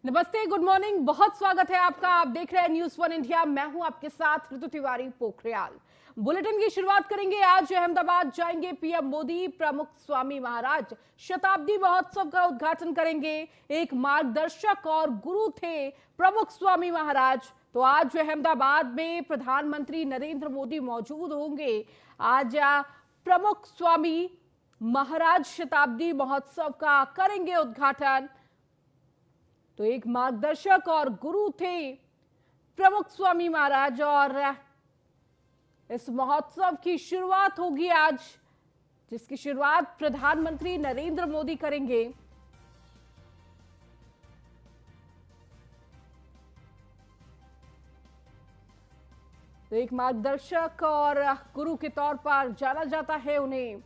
नमस्ते, good morning, बहुत स्वागत है आपका। आप देख रहे हैं न्यूज़ वन इंडिया। मैं हूं आपके साथ ऋतु तिवारी पोखरियाल। बुलेटिन की शुरुआत करेंगे। आज अहमदाबाद जाएंगे पीएम मोदी। प्रमुख स्वामी महाराज शताब्दी महोत्सव का उद्घाटन करेंगे। एक मार्गदर्शक और गुरु थे प्रमुख स्वामी महाराज। तो आज अहमदाबाद में प्रधानमंत्री नरेंद्र मोदी मौजूद होंगे। आज प्रमुख स्वामी महाराज शताब्दी महोत्सव का करेंगे उद्घाटन। तो एक मार्गदर्शक और गुरु थे प्रमुख स्वामी महाराज और इस महोत्सव की शुरुआत होगी आज, जिसकी शुरुआत प्रधानमंत्री नरेंद्र मोदी करेंगे। तो एक मार्गदर्शक और गुरु के तौर पर जाना जाता है उन्हें।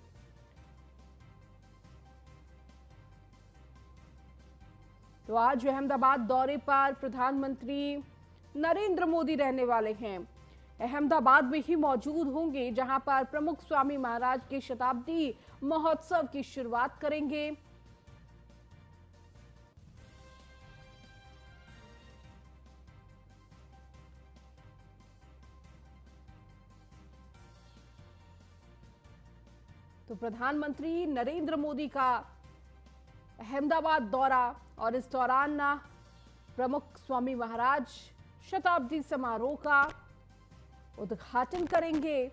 तो आज अहमदाबाद दौरे पर प्रधानमंत्री नरेंद्र मोदी रहने वाले हैं। अहमदाबाद में ही मौजूद होंगे, जहां पर प्रमुख स्वामी महाराज के शताब्दी महोत्सव की शुरुआत करेंगे। तो प्रधानमंत्री नरेंद्र मोदी का अहमदाबाद दौरा, और इस दौरान प्रमुख स्वामी महाराज शताब्दी समारोह का उद्घाटन करेंगे।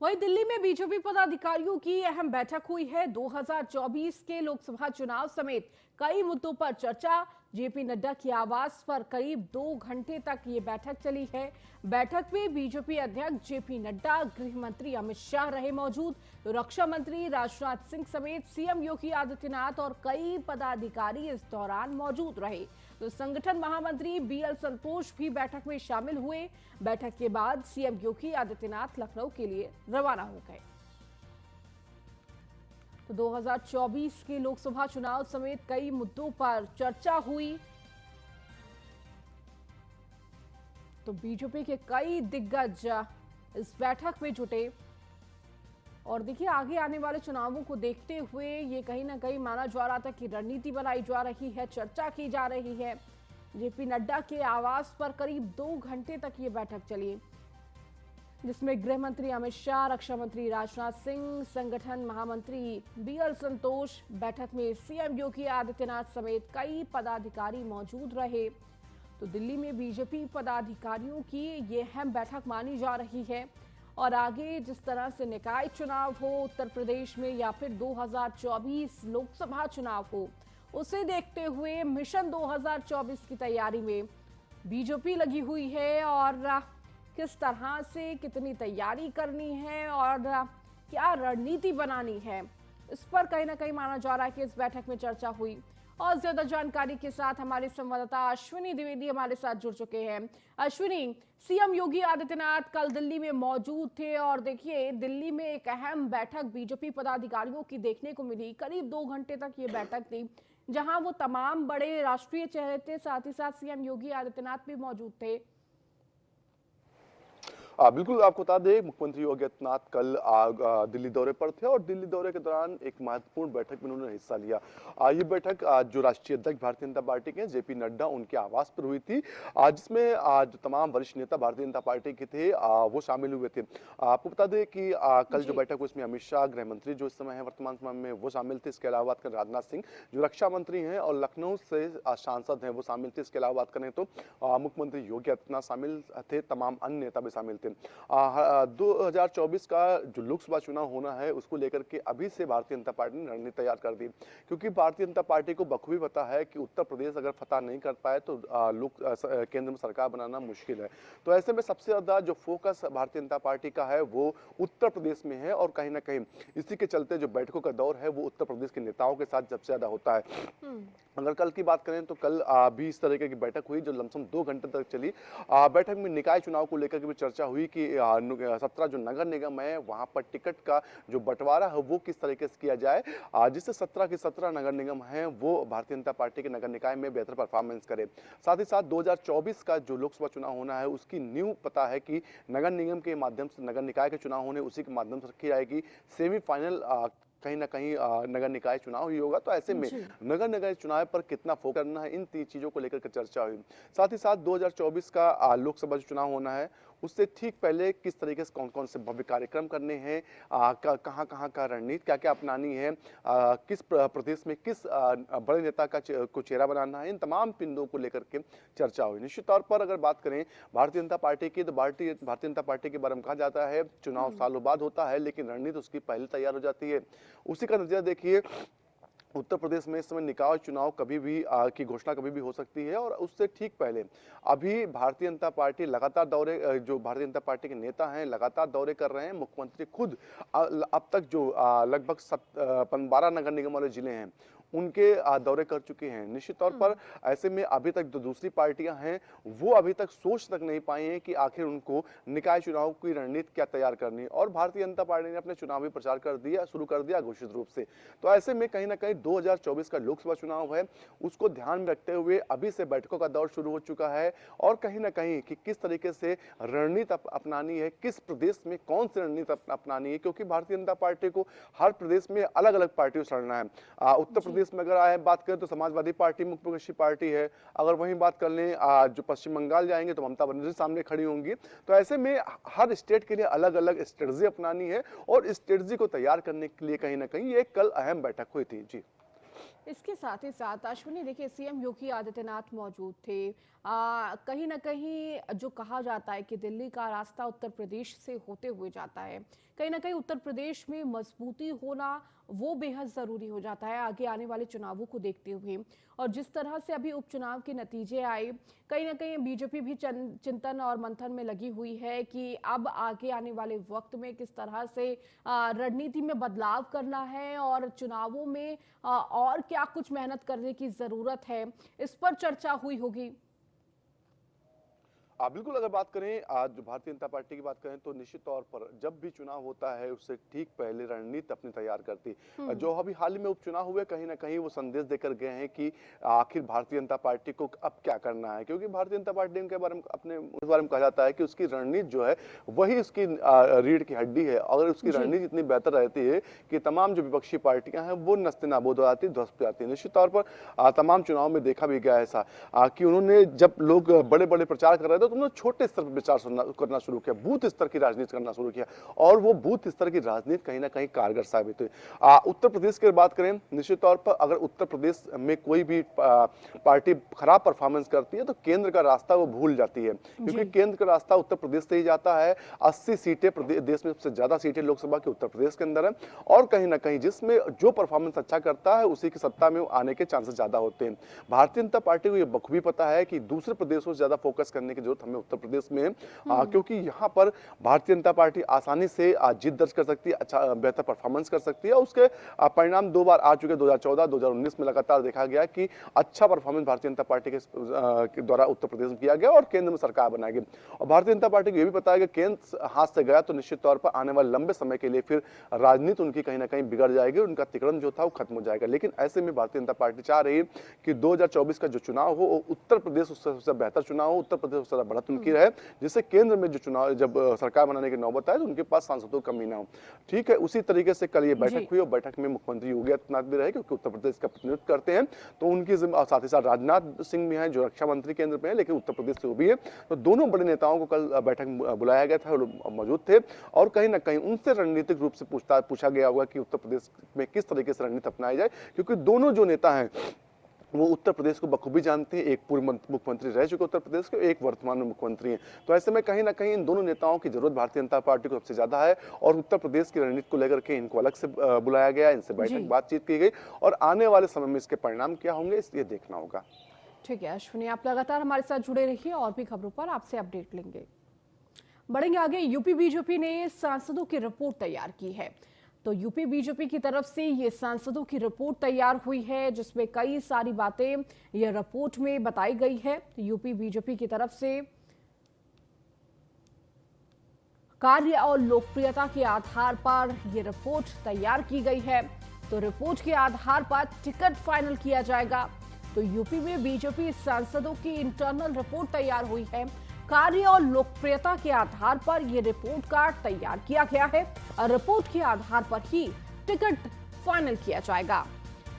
वहीं दिल्ली में बीजेपी पदाधिकारियों की अहम बैठक हुई है। 2024 के लोकसभा चुनाव समेत कई मुद्दों पर चर्चा। जेपी नड्डा की आवास पर करीब 2 घंटे तक ये बैठक चली है। बैठक में बीजेपी अध्यक्ष जेपी नड्डा, गृह मंत्री अमित शाह रहे मौजूद। तो रक्षा मंत्री राजनाथ सिंह समेत सीएम योगी आदित्यनाथ और कई पदाधिकारी इस दौरान मौजूद रहे। तो संगठन महामंत्री बीएल संतोष भी बैठक में शामिल हुए। बैठक के बाद सीएम योगी आदित्यनाथ लखनऊ के लिए रवाना हो गए। तो 2024 के लोकसभा चुनाव समेत कई मुद्दों पर चर्चा हुई। तो बीजेपी के कई दिग्गज इस बैठक में जुटे। और देखिए, आगे आने वाले चुनावों को देखते हुए ये कहीं ना कहीं माना जा रहा था कि रणनीति बनाई जा रही है, चर्चा की जा रही है। जेपी नड्डा के आवास पर करीब 2 घंटे तक ये बैठक चली, जिसमें गृह मंत्री अमित शाह, रक्षा मंत्री राजनाथ सिंह, संगठन महामंत्री बीएल संतोष, बैठक में सीएम योगी आदित्यनाथ समेत कई पदाधिकारी मौजूद रहे। तो दिल्ली में बीजेपी पदाधिकारियों की ये अहम बैठक मानी जा रही है। और आगे जिस तरह से निकाय चुनाव हो उत्तर प्रदेश में या फिर 2024 लोकसभा चुनाव हो, उसे देखते हुए मिशन 2024 की तैयारी में बीजेपी लगी हुई है। और किस तरह से कितनी तैयारी करनी है और क्या रणनीति बनानी है, इस पर कहीं ना कहीं माना जा रहा है कि इस बैठक में चर्चा हुई। और ज्यादा जानकारी के साथ हमारे संवाददाता अश्विनी द्विवेदी हमारे साथ जुड़ चुके हैं। अश्विनी, सीएम योगी आदित्यनाथ कल दिल्ली में मौजूद थे और देखिए, दिल्ली में एक अहम बैठक बीजेपी पदाधिकारियों की देखने को मिली। करीब 2 घंटे तक ये बैठक थी, जहां वो तमाम बड़े राष्ट्रीय चेहरे थे, साथ ही साथ सीएम योगी आदित्यनाथ भी मौजूद थे। बिल्कुल, आपको बता दें मुख्यमंत्री योगी आदित्यनाथ कल दिल्ली दौरे पर थे और दिल्ली दौरे के दौरान एक महत्वपूर्ण बैठक में उन्होंने हिस्सा लिया। ये बैठक जो राष्ट्रीय अध्यक्ष भारतीय जनता पार्टी के जेपी नड्डा उनके आवास पर हुई थी, जिसमें जो तमाम वरिष्ठ नेता भारतीय जनता पार्टी के थे वो शामिल हुए थे। आपको बता दें कि कल जो बैठक हुई उसमें अमित शाह, गृह मंत्री जो इस समय है वर्तमान समय में, वो शामिल थे। इसके अलावा बात करें राजनाथ सिंह जो रक्षा मंत्री हैं और लखनऊ से सांसद हैं, वो शामिल थे। इसके अलावा बात करें तो मुख्यमंत्री योगी आदित्यनाथ शामिल थे, तमाम अन्य नेता भी शामिल थे। 2024 का जो लोकसभा चुनाव होना है उसको लेकर के अभी से भारतीय जनता पार्टी ने रणनीति तैयार कर दी, क्योंकि भारतीय जनता पार्टी को बखूबी पता है कि उत्तर प्रदेश अगर फतह नहीं कर पाए तो केंद्र में सरकार बनाना मुश्किल है। तो ऐसे में सबसे ज्यादा जो फोकस भारतीय जनता पार्टी का है वो उत्तर प्रदेश में है और कहीं ना कहीं इसी के चलते जो बैठकों का दौर है वो उत्तर प्रदेश के नेताओं के साथ सबसे ज्यादा होता है। अगर कल की बात करें तो कल भी इस तरीके की बैठक हुई जो लमसम 2 घंटे तक चली। बैठक में निकाय चुनाव को लेकर के भी चर्चा हुई कि 17 जो नगर निगम है वहां पर टिकट का जो बंटवारा है वो किस तरीके से किया जाए, जिससे 17 के 17 नगर निगम हैं वो भारतीय जनता पार्टी के नगर निकाय में बेहतर परफॉर्मेंस करे। साथ ही साथ 2024 का जो लोकसभा चुनाव होना है उसकी नींव पता है कि नगर निगम के माध्यम से, नगर निकाय के चुनाव होने उसी के माध्यम से रखी जाएगी। सेमीफाइनल कहीं ना कहीं नगर निकाय चुनाव ही होगा। तो ऐसे में जी। नगर निकाय चुनाव पर कितना फोकस करना है, इन तीन चीजों को लेकर के चर्चा हुई। साथ ही साथ 2024 का लोकसभा चुनाव होना है, उससे ठीक पहले किस तरीके से कौन कौन से भव्य कार्यक्रम करने हैं, कहाँ कहाँ का रणनीति क्या क्या अपनानी है, किस प्रदेश में किस बड़े नेता का को चेहरा बनाना है, इन तमाम बिंदुओं को लेकर के चर्चा हुई। निश्चित तौर पर अगर बात करें भारतीय जनता पार्टी की, तो भारतीय जनता पार्टी के बारे में कहा जाता है चुनाव सालों बाद होता है लेकिन रणनीति उसकी पहले तैयार हो जाती है। उसी का नतीजा देखिए, उत्तर प्रदेश में इस समय निकाय चुनाव कभी भी की घोषणा कभी भी हो सकती है। और उससे ठीक पहले अभी भारतीय जनता पार्टी लगातार दौरे, जो भारतीय जनता पार्टी के नेता हैं लगातार दौरे कर रहे हैं। मुख्यमंत्री खुद अब तक जो लगभग 12 नगर निगम वाले जिले हैं उनके दौरे कर चुके हैं। निश्चित तौर पर ऐसे में अभी तक जो दूसरी पार्टियां हैं वो अभी तक सोच तक नहीं पाई हैं कि आखिर उनको निकाय चुनाव की रणनीति क्या तैयार करनी है। और भारतीय जनता पार्टी ने अपने चुनावी प्रचार शुरू कर दिया घोषित रूप से। तो ऐसे में कहीं ना कहीं 2024 का लोकसभा चुनाव है उसको ध्यान में रखते हुए अभी से बैठकों का दौर शुरू हो चुका है। और कहीं ना कहीं कि किस तरीके से रणनीति अपनानी है, किस प्रदेश में कौन सी रणनीति अपनानी है, क्योंकि भारतीय जनता पार्टी को हर प्रदेश में अलग अलग पार्टियों से लड़ना है। उत्तर प्रदेश में अगर आए बात करें तो समाजवादी पार्टी मुख्य विपक्षी पार्टी है। अगर वहीं बात कर लें जो पश्चिम बंगाल जाएंगे तो ममता बनर्जी सामने खड़ी होंगी। तो ऐसे में हर स्टेट के लिए अलग अलग स्ट्रेटजी अपनानी है और स्ट्रेटजी को तैयार करने के लिए कहीं ना कहीं ये कल अहम बैठक हुई थी। जी, इसके साथ ही साथ अश्विनी, देखिए सीएम योगी आदित्यनाथ मौजूद थे। कहीं ना कहीं जो कहा जाता है कि दिल्ली का रास्ता उत्तर प्रदेश से होते हुए जाता है, कहीं ना कहीं उत्तर प्रदेश में मजबूती होना वो बेहद जरूरी हो जाता है आगे आने वाले चुनावों को देखते हुए। और जिस तरह से अभी उपचुनाव के नतीजे आए, कहीं ना कहीं बीजेपी भी चिंतन और मंथन में लगी हुई है कि अब आगे आने वाले वक्त में किस तरह से रणनीति में बदलाव करना है और चुनावों में और क्या कुछ मेहनत करने की जरूरत है, इस पर चर्चा हुई होगी। बिल्कुल, अगर बात करें आज जो भारतीय जनता पार्टी की बात करें तो निश्चित तौर पर जब भी चुनाव होता है उससे ठीक पहले रणनीति अपनी तैयार करती। जो अभी हाल ही में उपचुनाव हुए कहीं ना कहीं वो संदेश देकर गए हैं कि आखिर भारतीय जनता पार्टी को अब क्या करना है, क्योंकि भारतीय जनता पार्टी के बारे में उस बारे में कहा जाता है कि उसकी रणनीति जो है वही उसकी रीढ़ की हड्डी है। अगर उसकी रणनीति इतनी बेहतर रहती है कि तमाम जो विपक्षी पार्टियां हैं वो नस्ते नाबूद हो जाती, ध्वस्त हो जाती है। निश्चित तौर पर तमाम चुनाव में देखा भी गया ऐसा कि उन्होंने जब लोग बड़े बड़े प्रचार कर रहे थे तो उन्होंने छोटे स्तर पर विचार करना शुरू किया, बूथ स्तर की राजनीति करना शुरू किया और वो बूथ स्तर की राजनीति कहीं ना कहीं कारगर साबित हुई। उत्तर प्रदेश की बात करें, निश्चित तौर पर अगर उत्तर प्रदेश में कोई भी पार्टी खराब परफॉर्मेंस करती है तो केंद्र का रास्ता वो भूल जाती है, क्योंकि केंद्र का रास्ता उत्तर प्रदेश से ही जाता है। 80 सीटें देश में सबसे ज्यादा सीटें लोकसभा के उत्तर प्रदेश के अंदर है और कहीं ना कहीं जिसमें जो परफॉर्मेंस अच्छा करता है उसी की सत्ता में आने के चांसेस ज्यादा होते हैं। भारतीय जनता पार्टी को यह बखूबी पता है कि दूसरे प्रदेशों से ज्यादा फोकस करने की जरूरत हमें उत्तर प्रदेश में, क्योंकि यहां पर भारतीय जनता पार्टी आसानी से जीत दर्ज कर सकती है, अच्छा बेहतर परफॉर्मेंस कर सकती है। उसके परिणाम दो बार आ चुके, 2014 2019 में लगातार देखा गया कि अच्छा परफॉर्मेंस भारतीय जनता पार्टी के द्वारा उत्तर प्रदेश में किया गया और केंद्र में सरकार बनाई गई। और भारतीय जनता पार्टी को यह भी पता है कि केंद्र हाथ से गया तो निश्चित तौर पर आने वाले लंबे समय के लिए फिर राजनीति उनकी कहीं ना कहीं बिगड़ जाएगी, उनका तिकड़म जो था वो खत्म हो जाएगा। लेकिन ऐसे में भारतीय जनता पार्टी चाह रही है कि 2024 का जो चुनाव हो उत्तर प्रदेश उससे बेहतर चुनाव हो, उत्तर प्रदेश उससे बढ़त उनकी रहे, जिससे केंद्र में जो चुनाव जब सरकार बनाने की नौबत आए तो उनके पास सांसदों की कमी ना हो। ठीक है, उसी तरीके से कल ये बैठक हुई और बैठक में मुख्यमंत्री योगी आदित्यनाथ भी रहे क्योंकि उत्तर प्रदेश का प्रतिनिधित्व करते हैं, तो उनकी साथ ही साथ राजनाथ सिंह भी हैं जो रक्षा मंत्री केंद्र में है लेकिन उत्तर प्रदेश से वो भी है। तो दोनों बड़े नेताओं को कल बैठक में बुलाया गया था, मौजूद थे और कहीं ना कहीं उनसे रणनीतिक रूप से पूछा गया होगा कि उत्तर प्रदेश में किस तरीके से रणनीति अपनाई जाए, क्योंकि दोनों जो नेता हैं वो उत्तर प्रदेश को बखूबी जानते हैं। एक पूर्व मुख्यमंत्री रह चुके उत्तर प्रदेश के, एक वर्तमान में मुख्यमंत्री हैं। तो ऐसे में कहीं ना कहीं इन दोनों नेताओं की जरूरत भारतीय जनता पार्टी को सबसे ज्यादा है और उत्तर प्रदेश की रणनीति को लेकर के इनको अलग से बुलाया गया, इनसे बैठक बातचीत की गई और आने वाले समय में इसके परिणाम क्या होंगे इसलिए देखना होगा। ठीक है अश्विनी, आप लगातार हमारे साथ जुड़े रहिए और भी खबरों पर आपसे अपडेट लेंगे। बढ़ेंगे आगे। यूपी बीजेपी ने सांसदों की रिपोर्ट तैयार की है। तो यूपी बीजेपी की तरफ से ये सांसदों की रिपोर्ट तैयार हुई है जिसमें कई सारी बातें ये रिपोर्ट में बताई गई है। तो यूपी बीजेपी की तरफ से कार्य और लोकप्रियता के आधार पर ये रिपोर्ट तैयार की गई है। तो रिपोर्ट के आधार पर टिकट फाइनल किया जाएगा। तो यूपी में बीजेपी सांसदों की इंटरनल रिपोर्ट तैयार हुई है। कार्य और लोकप्रियता के आधार पर यह रिपोर्ट कार्ड तैयार किया गया है और रिपोर्ट के आधार पर ही टिकट फाइनल किया जाएगा।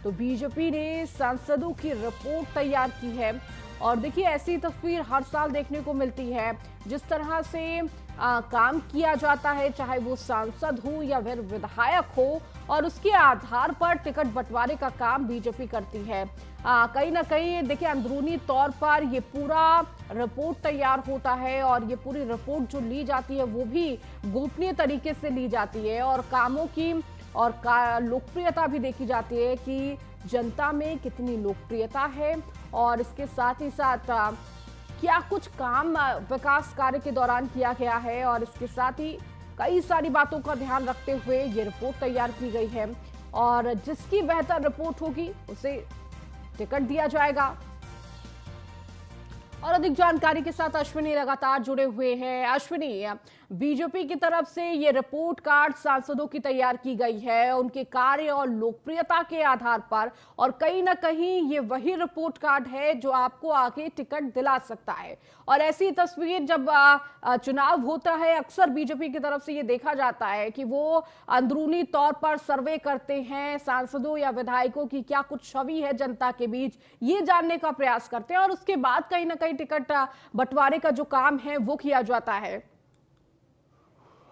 तो बीजेपी ने सांसदों की रिपोर्ट तैयार की है और देखिए ऐसी तस्वीर हर साल देखने को मिलती है। जिस तरह से काम किया जाता है, चाहे वो सांसद हो या फिर विधायक हो, और उसके आधार पर टिकट बंटवारे का काम बीजेपी करती है। कहीं ना कहीं देखिए अंदरूनी तौर पर ये पूरा रिपोर्ट तैयार होता है और ये पूरी रिपोर्ट जो ली जाती है वो भी गोपनीय तरीके से ली जाती है और कामों की और लोकप्रियता भी देखी जाती है कि जनता में कितनी लोकप्रियता है और इसके साथ ही साथ क्या कुछ काम विकास कार्य के दौरान किया गया है और इसके साथ ही कई सारी बातों का ध्यान रखते हुए ये रिपोर्ट तैयार की गई है और जिसकी बेहतर रिपोर्ट होगी उसे टिकट दिया जाएगा। और अधिक जानकारी के साथ अश्विनी लगातार जुड़े हुए हैं। अश्विनी, बीजेपी की तरफ से ये रिपोर्ट कार्ड सांसदों की तैयार की गई है उनके कार्य और लोकप्रियता के आधार पर, और कहीं ना कहीं ये वही रिपोर्ट कार्ड है जो आपको आगे टिकट दिला सकता है। और ऐसी तस्वीर जब चुनाव होता है अक्सर बीजेपी की तरफ से ये देखा जाता है कि वो अंदरूनी तौर पर सर्वे करते हैं सांसदों या विधायकों की क्या कुछ छवि है जनता के बीच, ये जानने का प्रयास करते हैं और उसके बाद कहीं ना कहीं टिकट बंटवारे का जो काम है वो किया जाता है।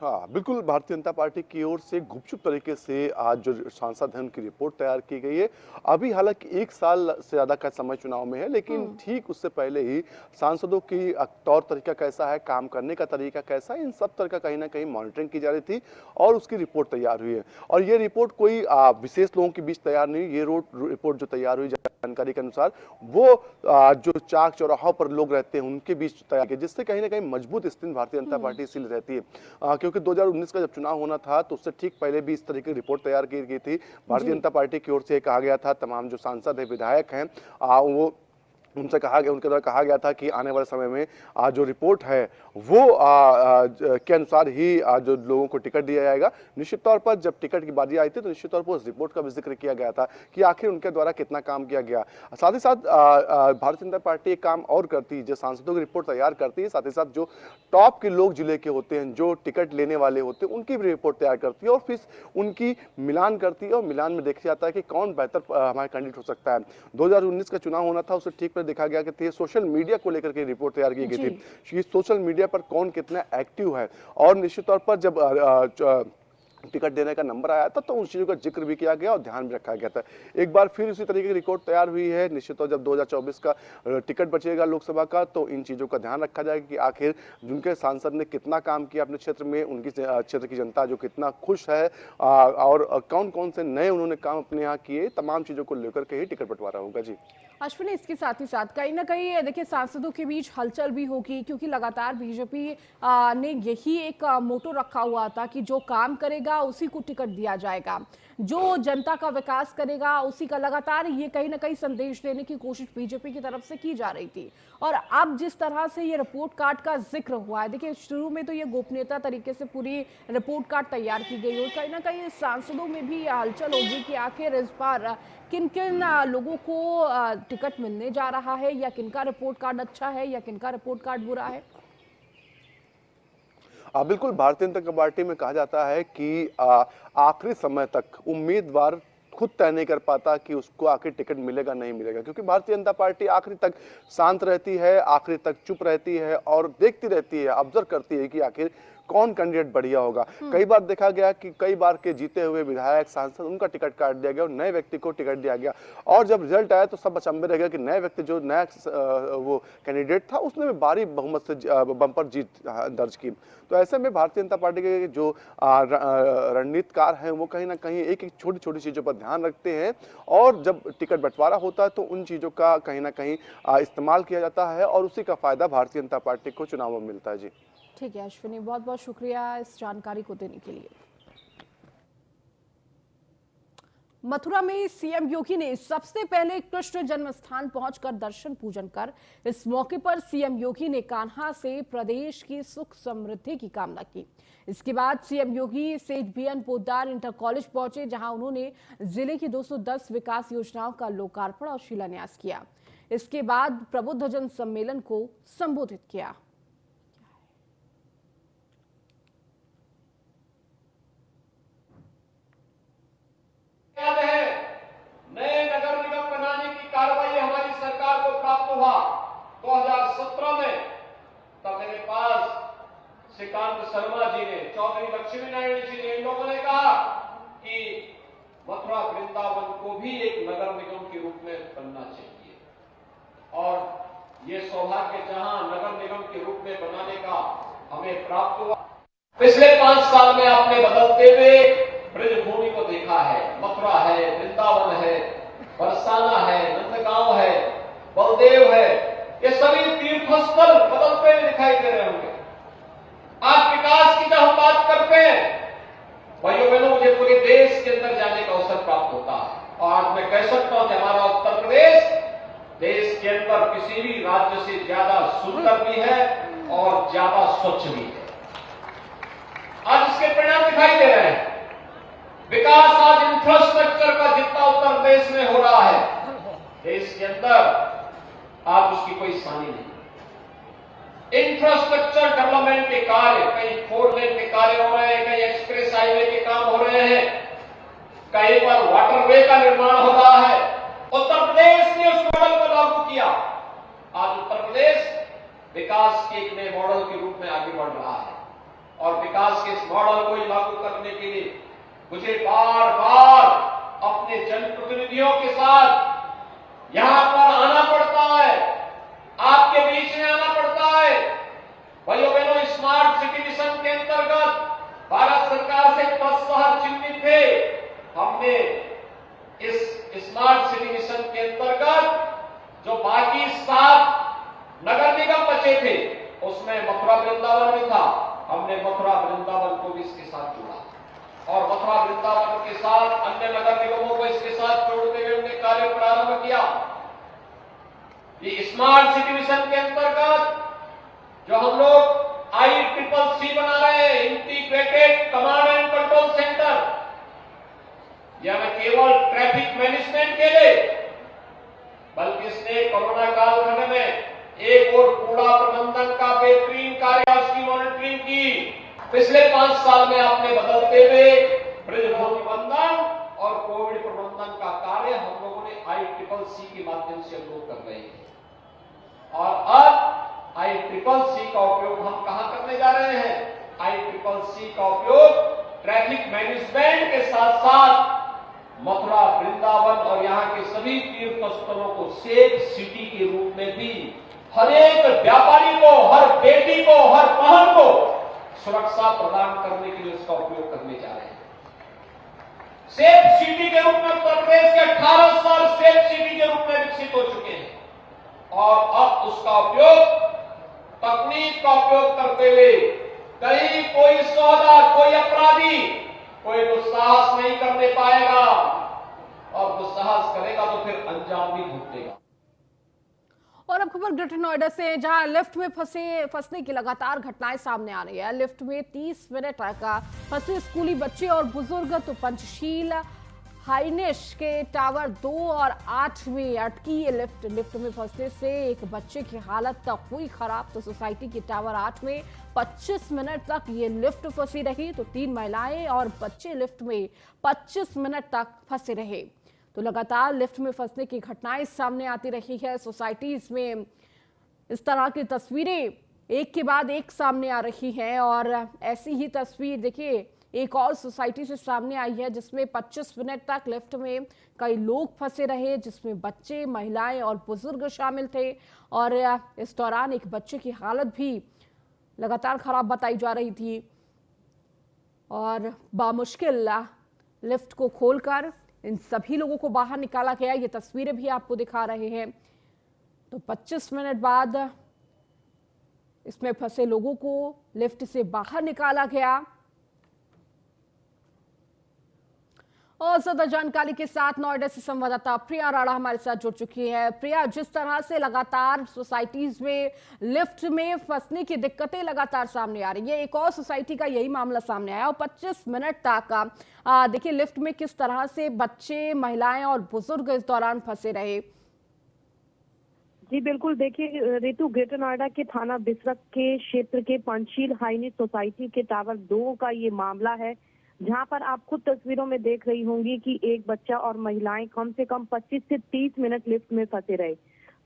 हाँ, बिल्कुल भारतीय जनता पार्टी की ओर से गुपचुप तरीके से आज जो सांसद हैं उनकी रिपोर्ट तैयार की गई है। अभी हालांकि 1 साल से ज्यादा का समय चुनाव में है, लेकिन ठीक उससे पहले ही सांसदों की तौर तरीका कैसा है, काम करने का तरीका कैसा है, इन सब तरह का कहीं ना कहीं मॉनिटरिंग की जा रही थी और उसकी रिपोर्ट तैयार हुई है। और ये रिपोर्ट कोई विशेष लोगों के बीच तैयार नहीं, ये रिपोर्ट जो तैयार हुई जानकारी के अनुसार वो जो चाक चौराहों पर लोग रहते हैं उनके बीच तैयार किया, जिससे कहीं ना कहीं मजबूत स्थिति भारतीय जनता पार्टी इसीलिए रहती है क्योंकि 2019 का जब चुनाव होना था तो उससे ठीक पहले भी इस तरह की रिपोर्ट तैयार की गई थी। भारतीय जनता पार्टी की ओर से कहा गया था तमाम जो सांसद है, विधायक हैं, वो उनसे कहा गया, उनके द्वारा कहा गया था कि आने वाले समय में जो रिपोर्ट है वो के अनुसार ही जो लोगों को टिकट दिया जाएगा। निश्चित तौर पर जब टिकट की बारी आई थी तो निश्चित तौर पर उस रिपोर्ट का भी जिक्र किया गया था कि आखिर उनके द्वारा कितना काम किया गया। साथ ही साथ भारतीय जनता पार्टी एक काम और करती है, जो सांसदों की रिपोर्ट तैयार करती है, साथ ही साथ जो टॉप के लोग जिले के होते हैं, जो टिकट लेने वाले होते हैं, उनकी भी रिपोर्ट तैयार करती है और फिर उनकी मिलान करती है और मिलान में देखा जाता है कि कौन बेहतर हमारे कैंडिडेट हो सकता है। 2019 का चुनाव होना था, उससे ठीक देखा गया कि सोशल मीडिया को लेकर के रिपोर्ट तैयार की गई थी कि सोशल मीडिया पर कौन कितना एक्टिव है और निश्चित तौर पर जब टिकट देने का नंबर आया था तो उन चीजों का जिक्र भी किया गया और ध्यान भी रखा गया था। एक बार फिर उसी तरीके की रिकॉर्ड तैयार हुई है। निश्चित तौर जब 2024 का टिकट बचेगा लोकसभा का तो इन चीजों का ध्यान रखा जाएगा कि आखिर जिनके सांसद ने कितना काम किया अपने क्षेत्र में, उनकी क्षेत्र की जनता जो कितना खुश है और कौन कौन से नए उन्होंने काम अपने यहाँ किए, तमाम चीजों को लेकर के ही टिकट बंटवारा होगा। जी अश्विनी, इसके साथ ही साथ कहीं ना कहीं देखिए सांसदों के बीच हलचल भी होगी क्योंकि लगातार बीजेपी ने यही एक मोटो रखा हुआ था कि जो काम करेगा उसी को टिकट दिया जाएगा, जो जनता का विकास करेगा उसी का, लगातार ये कहीं ना कहीं संदेश देने की कोशिश बीजेपी की तरफ से की जा रही थी। और अब जिस तरह से ये रिपोर्ट कार्ड का जिक्र हुआ है, देखिए शुरू में तो ये गोपनीयता तरीके से पूरी रिपोर्ट कार्ड तैयार की गई और कहीं ना कहीं सांसदों में भी हलचल होगी कि आखिर इस बार किन किन लोगों को टिकट मिलने जा रहा है या किनका रिपोर्ट कार्ड अच्छा है या किनका रिपोर्ट कार्ड बुरा है। बिल्कुल भारतीय जनता पार्टी में कहा जाता है कि आखिरी समय तक उम्मीदवार खुद तय नहीं कर पाता कि उसको आखिर टिकट मिलेगा नहीं मिलेगा, क्योंकि भारतीय जनता पार्टी आखिरी तक शांत रहती है, आखिरी तक चुप रहती है और देखती रहती है, ऑब्जर्व करती है कि आखिर कौन कैंडिडेट बढ़िया होगा। कई बार देखा गया कि कई बार के जीते हुए विधायक सांसद उनका टिकट काट दिया गया और नए व्यक्ति को टिकट दिया गया और जब रिजल्ट आया तो सब अचंभे रह गया कि नए व्यक्ति जो नया वो कैंडिडेट था उसने भी भारी बहुमत से बम्पर जीत दर्ज की। तो ऐसे में भारतीय जनता पार्टी के जो रणनीतिकार हैं वो कहीं ना कहीं एक एक छोटी छोटी चीजों पर ध्यान रखते हैं और जब टिकट बंटवारा होता है तो उन चीजों का कहीं ना कहीं इस्तेमाल किया जाता है और उसी का फायदा भारतीय जनता पार्टी को चुनाव में मिलता है। जी ठीक है अश्विनी, बहुत बहुत शुक्रिया इस जानकारी को देने के लिए। मथुरा में सीएम योगी ने सबसे पहले कृष्ण जन्म स्थान पहुंचकर दर्शन पूजन कर इस मौके पर सीएम योगी ने कान्हा से प्रदेश की सुख समृद्धि की कामना की। इसके बाद सीएम योगी सेठ बीएन पोद्दार इंटर कॉलेज पहुंचे, जहां उन्होंने जिले की 210 विकास योजनाओं का लोकार्पण और शिलान्यास किया। इसके बाद प्रबुद्ध जन सम्मेलन को संबोधित किया। नए नगर निगम बनाने की कार्रवाई हमारी सरकार को प्राप्त हुआ 2017 में, तब मेरे पास श्रीकांत शर्मा जी ने, चौधरी लक्ष्मी नारायण जी ने, इन लोगों ने कहा कि मथुरा वृंदावन को भी एक नगर निगम के रूप में बनना चाहिए, और ये सौभाग्य जहां नगर निगम के रूप में बनाने का हमें प्राप्त हुआ। पिछले 5 साल में आपने बदलते हुए ब्रजभूमि को देखा है। मथुरा है, वृंदावन है, बरसाना है, नंदगांव है, बलदेव है, ये सभी तीर्थस्थल बदलते हुए दिखाई दे रहे होंगे। आज विकास की जब हम बात करते हैं, भाइयों बहनों, मुझे पूरे देश के अंदर जाने का अवसर प्राप्त होता है, और आज मैं कह सकता हूं कि हमारा उत्तर प्रदेश देश के अंदर किसी भी राज्य से ज्यादा सुंदर भी है और ज्यादा स्वच्छ भी है। आज इसके परिणाम दिखाई दे रहे हैं। विकास आज इंफ्रास्ट्रक्चर का जितना उत्तर प्रदेश में हो रहा है, देश के अंदर आज उसकी कोई सानी नहीं। इंफ्रास्ट्रक्चर डेवलपमेंट के कार्य, कहीं 4 लेन के कार्य हो रहे हैं, कहीं एक्सप्रेस हाईवे के काम हो रहे हैं, कहीं पर वाटरवे का निर्माण हो रहा है। उत्तर प्रदेश ने उस मॉडल को लागू किया। आज उत्तर प्रदेश विकास के एक नए मॉडल के रूप में आगे बढ़ रहा है, और विकास के इस मॉडल को लागू करने के लिए मुझे बार बार अपने जनप्रतिनिधियों के साथ यहां पर आना पड़ता है, आपके बीच में आना पड़ता है। भाइयों बहनों, स्मार्ट सिटी मिशन के अंतर्गत भारत सरकार से 10 शहर चिन्हित थे। हमने इस स्मार्ट सिटी मिशन के अंतर्गत जो बाकी 7 नगर निगम बचे थे, उसमें मथुरा वृंदावन भी था। हमने मथुरा वृंदावन को भी इसके साथ जोड़ा, और मथुरा वृंदावन के साथ अन्य नगर निगमों को इसके साथ जोड़ते हुए हमने कार्य प्रारंभ किया। ये स्मार्ट सिटी मिशन के अंतर्गत जो हम लोग ICCC बना रहे हैं, integrated command and control centre, यह न केवल ट्रैफिक मैनेजमेंट के लिए, बल्कि इसने कोरोना कालखंड में एक और कूड़ा प्रबंधन का बेहतरीन कार्य, उसकी मॉनिटरिंग की। पिछले 5 साल में आपने बदलते हुए ब्रजभूमि बंधन और कोविड प्रबंधन का कार्य हम लोगों ने ICCC के माध्यम से हम लोग कर रहे हैं, और अब ICCC का उपयोग हम कहां करने जा रहे हैं? ICCC का उपयोग ट्रैफिक मैनेजमेंट के साथ साथ मथुरा, वृंदावन और यहाँ के सभी तीर्थ स्थलों को सेफ सिटी के रूप में भी हर एक व्यापारी को, हर बेटी को, हर बहन को सुरक्षा प्रदान करने के लिए उसका उपयोग करने जा रहे हैं। सेफ सिटी के रूप में उत्तर प्रदेश के 18 शहर सेफ सिटी के रूप में विकसित हो चुके हैं, और अब उसका उपयोग, तकनीक का उपयोग करते हुए कहीं कोई सौदा, कोई अपराधी कोई दुस्साहस नहीं करने पाएगा, और दुस्साहस करेगा तो फिर अंजाम भी भुगतेगा। और अब खबर ग्रेटर नोएडा से, जहां लिफ्ट में फंसने की लगातार घटनाएं सामने आ रही है। लिफ्ट में 30 मिनट का फंसे स्कूली बच्चे और बुजुर्ग। तो पंचशील हाइनेश के टावर 2 और 8 में अटकी ये लिफ्ट में फंसने से एक बच्चे की हालत तक हुई खराब। तो सोसाइटी के टावर 8 में 25 मिनट तक ये लिफ्ट फंसी रही। तो 3 महिलाएं और बच्चे लिफ्ट में 25 मिनट तक फंसे रहे। तो लगातार लिफ्ट में फंसने की घटनाएं सामने आती रही है। सोसाइटीज में इस तरह की तस्वीरें एक के बाद एक सामने आ रही हैं, और ऐसी ही तस्वीर देखिए एक और सोसाइटी से सामने आई है, जिसमें 25 मिनट तक लिफ्ट में कई लोग फंसे रहे, जिसमें बच्चे, महिलाएं और बुजुर्ग शामिल थे। और इस दौरान एक बच्चे की हालत भी लगातार खराब बताई जा रही थी, और बामुश्किल लिफ्ट को खोलकर इन सभी लोगों को बाहर निकाला गया। ये तस्वीरें भी आपको दिखा रहे हैं। तो 25 मिनट बाद इसमें फंसे लोगों को लिफ्ट से बाहर निकाला गया। और ज्यादा जानकारी के साथ नोएडा से संवाददाता प्रिया राणा हमारे साथ जुड़ चुकी है। प्रिया, जिस तरह से लगातार सोसाइटीज में लिफ्ट में फंसने की दिक्कतें लगातार सामने आ रही है, एक और सोसाइटी का यही मामला सामने आया और 25 मिनट तक देखिए लिफ्ट में किस तरह से बच्चे, महिलाएं और बुजुर्ग इस दौरान फंसे रहे। जी बिल्कुल, देखिए रितु, ग्रेटर नोएडा के थाना बिसरख के क्षेत्र के पंचशील हाईनीस सोसाइटी के टावर 2 का ये मामला है, जहां पर आप खुद तस्वीरों में देख रही होंगी कि एक बच्चा और महिलाएं कम से कम 25 से 30 मिनट लिफ्ट में फंसे रहे।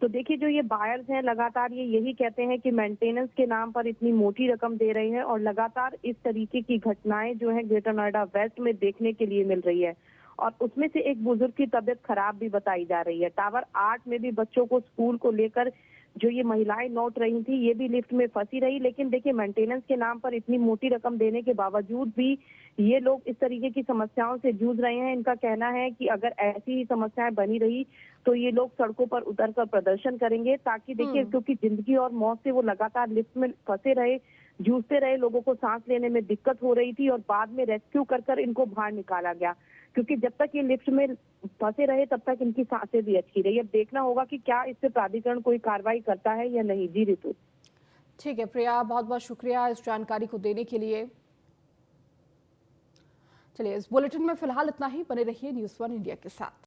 तो देखिए, जो ये बायर्स हैं लगातार ये यही कहते हैं कि मेंटेनेंस के नाम पर इतनी मोटी रकम दे रहे हैं और लगातार इस तरीके की घटनाएं जो है ग्रेटर नोएडा वेस्ट में देखने के लिए मिल रही है। और उसमें से एक बुजुर्ग की तबीयत खराब भी बताई जा रही है। टावर 8 में भी बच्चों को स्कूल को लेकर जो ये महिलाएं लौट रही थी, ये भी लिफ्ट में फंसी रही। लेकिन देखिए, मेंटेनेंस के नाम पर इतनी मोटी रकम देने के बावजूद भी ये लोग इस तरीके की समस्याओं से जूझ रहे हैं। इनका कहना है कि अगर ऐसी ही समस्याएं बनी रही तो ये लोग सड़कों पर उतरकर प्रदर्शन करेंगे, ताकि देखिए, क्योंकि जिंदगी और मौत से वो लगातार लिफ्ट में फंसे रहे, जूझते रहे, लोगों को सांस लेने में दिक्कत हो रही थी और बाद में रेस्क्यू कर इनको बाहर निकाला गया, क्योंकि जब तक ये लिफ्ट में फंसे रहे तब तक इनकी सांसें भी अटकी रही। अब देखना होगा कि क्या इस पे प्राधिकरण कोई कार्रवाई करता है या नहीं। जी रितु। ठीक है प्रिया, बहुत बहुत शुक्रिया इस जानकारी को देने के लिए। चलिए, इस बुलेटिन में फिलहाल इतना ही। बने रहिए न्यूज़ 1 इंडिया के साथ।